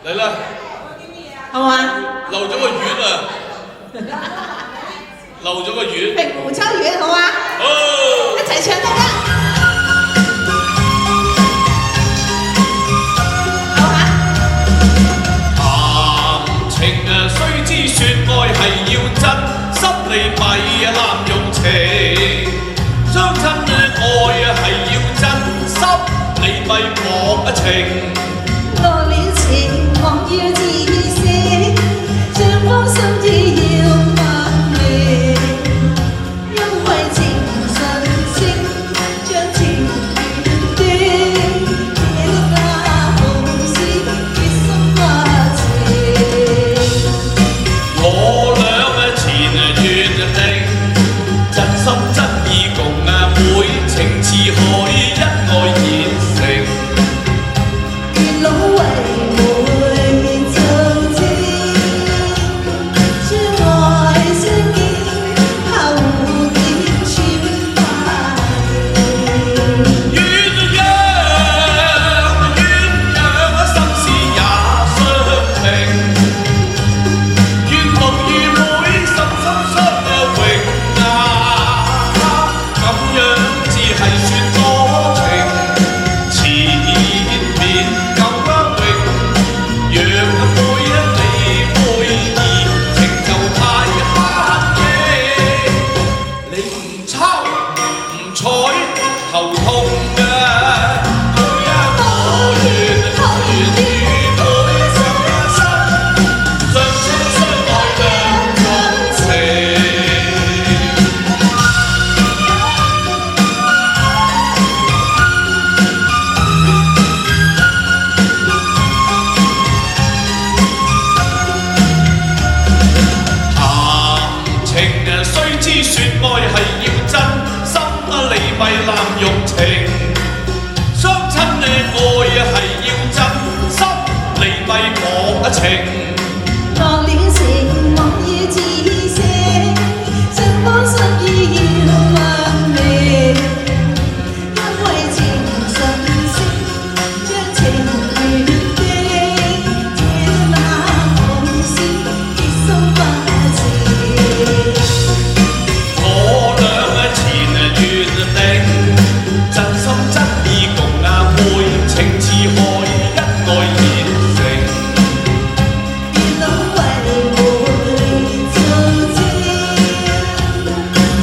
嚟啦，好嘛？漏咗個月啊，漏咗個月。平湖秋月好嘛？好，一齊唱得唔得？好嘛？談情啊，須知説愛係要真，心理咪濫用情。相親啊，愛啊係要真，心理咪薄情。落了情，莫要自省，雙方心意要分明，因為情神聖，將情斷，這個家紅線結心花情。我倆啊前月定，真心真意共啊會，情似海一愛現成。月老為媒就正，相愛相見，怕蝴蝶穿花影。鴛鴦心事也相情，願龍與妹心心相榮啊！咁樣至係算多情，前面夠榮，讓妹一你妹兒，情就太單嘅。你唔抄唔睬頭痛啊！我願與妹心一生，相親相愛兩種情。談情啊，須知説愛係要真，心啊你咪濫用情。相親啊，愛啊係要真，心你咪薄情。落了情，莫要自省，雙方心意要分明，因為情神聖，將情斷定，這把紅線結心花情。我倆啊前月定，真心真意共啊配，情似海一愛現成。月老為媒就正，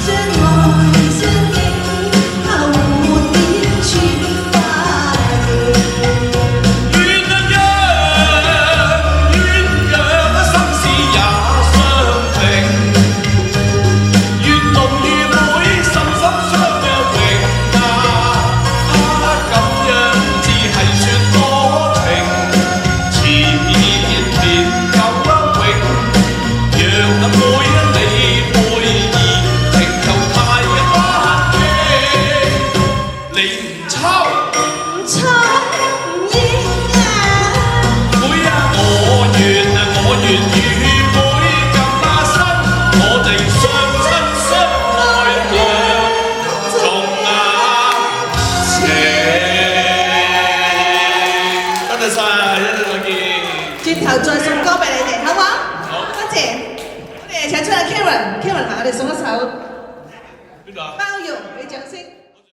相愛相見，怕蝴蝶穿花影。鴛鴦心事也相平，願龍與妹心心相榮啊！咁樣至係算多情，前面夠榮，讓妹你妹兒，情就太單嘅。你唔抄彩影啊！妹啊，我願與妹咁生，我哋相親相愛兩種情。多謝晒，一陣再見。轉頭再送歌俾你哋，好唔好？好，多謝。我哋請出阿 Karen，同我哋送一首。